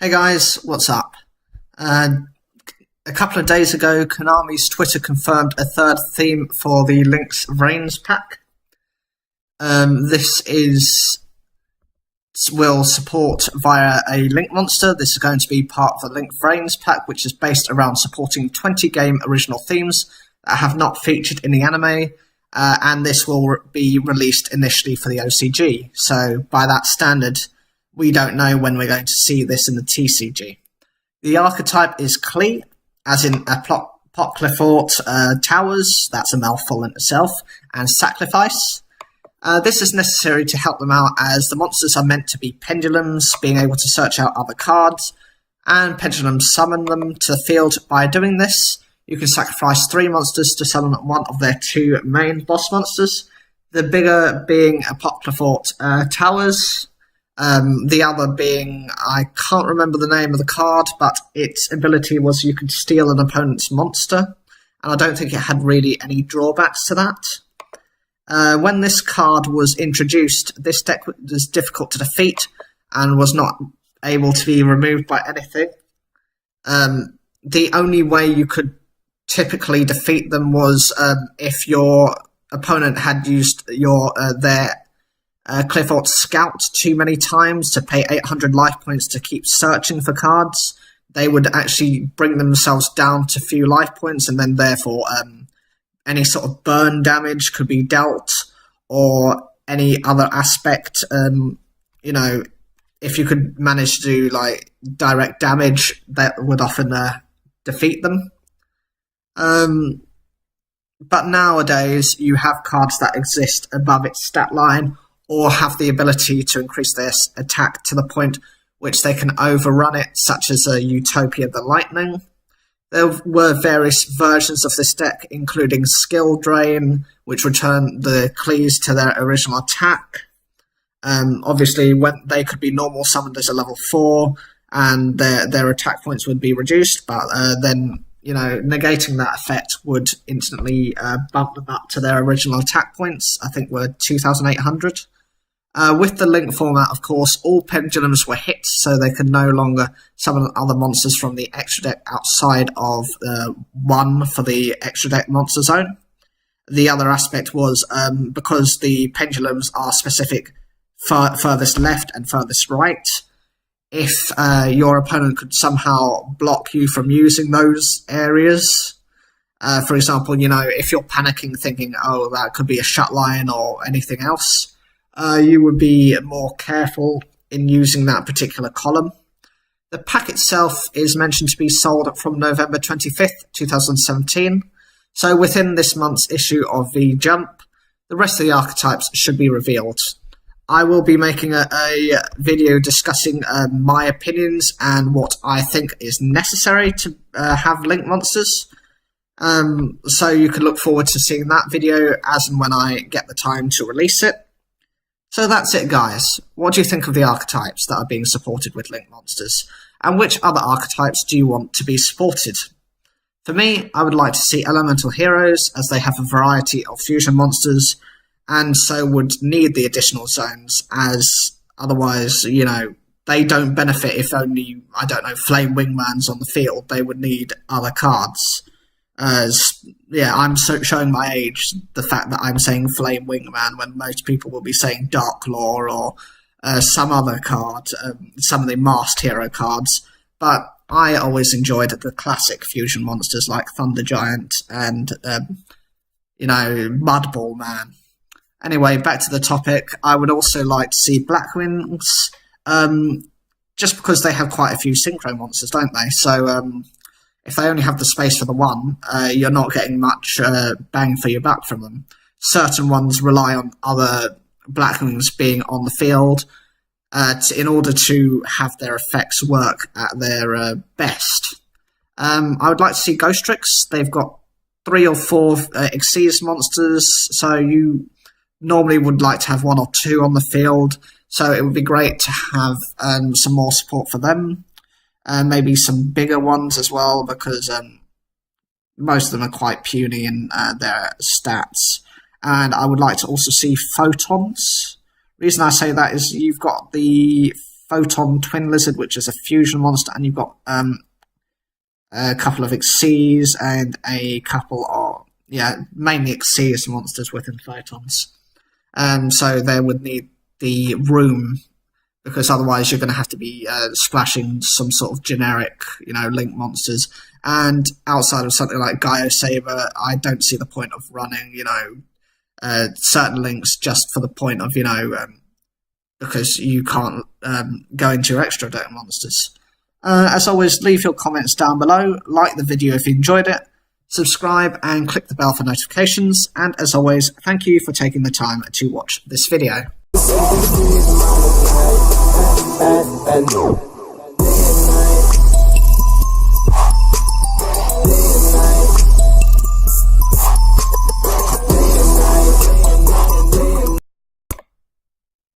Hey guys, what's up? A couple of days ago, Konami's Twitter confirmed a third theme for the Link's Reigns pack. This will support via a Link monster. This is going to be part of the Link Reigns pack, which is based around supporting 20 game original themes that have not featured in the anime, and this will be released initially for the OCG. So by that standard, we don't know when we're going to see this in the TCG. The archetype is Qli, as in a Qli'S towers, that's a mouthful in itself, and sacrifice. This is necessary to help them out, as the monsters are meant to be pendulums, being able to search out other cards, and pendulums summon them to the field. By doing this, you can sacrifice 3 monsters to summon one of their 2 main boss monsters, the bigger being a Qli'S towers, the other being, I can't remember the name of the card, but its ability was you could steal an opponent's monster, and I don't think it had really any drawbacks to that. When this card was introduced, this deck was difficult to defeat and was not able to be removed by anything. The only way you could typically defeat them was if your opponent had used their Qli'S scout too many times to pay 800 life points to keep searching for cards. They would actually bring themselves down to few life points, and then therefore any sort of burn damage could be dealt, or any other aspect. If you could manage to do like direct damage, that would often defeat them. But nowadays you have cards that exist above its stat line, or have the ability to increase their attack to the point which they can overrun it, such as Utopia the Lightning. There were various versions of this deck, including Skill Drain, which returned the Qli'S to their original attack. Obviously, when they could be normal summoned as a level 4, and their attack points would be reduced, but then negating that effect would instantly bump them up to their original attack points, I think were 2,800. With the Link format, of course, all pendulums were hit, so they could no longer summon other monsters from the extra deck outside of 1 for the extra deck monster zone. The other aspect was, because the pendulums are specific furthest left and furthest right, if your opponent could somehow block you from using those areas, for example, if you're panicking thinking, oh, that could be a shut line or anything else, you would be more careful in using that particular column. The pack itself is mentioned to be sold from November 25th, 2017, so within this month's issue of the Jump, the rest of the archetypes should be revealed. I will be making a video discussing my opinions and what I think is necessary to have Link monsters. So you can look forward to seeing that video as and when I get the time to release it. So that's it, guys. What do you think of the archetypes that are being supported with Link monsters? And which other archetypes do you want to be supported? For me, I would like to see elemental heroes, as they have a variety of fusion monsters, and so would need the additional zones, as otherwise, they don't benefit if only, Flame Wingman's on the field. They would need other cards. I'm showing my age, the fact that I'm saying Flame Wingman when most people will be saying Dark Law or some other card, some of the masked hero cards. But I always enjoyed the classic fusion monsters like Thunder Giant and, Mudball Man. Anyway, back to the topic. I would also like to see Blackwings, just because they have quite a few synchro monsters, don't they? So, if they only have the space for the one, you're not getting much bang for your buck from them. Certain ones rely on other Blackwings being on the field in order to have their effects work at their best. I would like to see Ghostrix. They've got 3 or 4 Qli'S monsters, so you normally would like to have 1 or 2 on the field, so it would be great to have some more support for them. Maybe some bigger ones as well, because most of them are quite puny in their stats. And I would like to also see photons. The reason I say that is you've got the Photon Twin Lizard, which is a fusion monster, and you've got a couple of Qli'S and a couple of, mainly Qli'S monsters within Photons. So they would need the room, because otherwise you're going to have to be splashing some sort of generic, link monsters. And outside of something like Gaio Saber, I don't see the point of running, certain links just for the point of, because you can't go into your extra deck monsters. As always, leave your comments down below, like the video if you enjoyed it, subscribe and click the bell for notifications, and as always, thank you for taking the time to watch this video.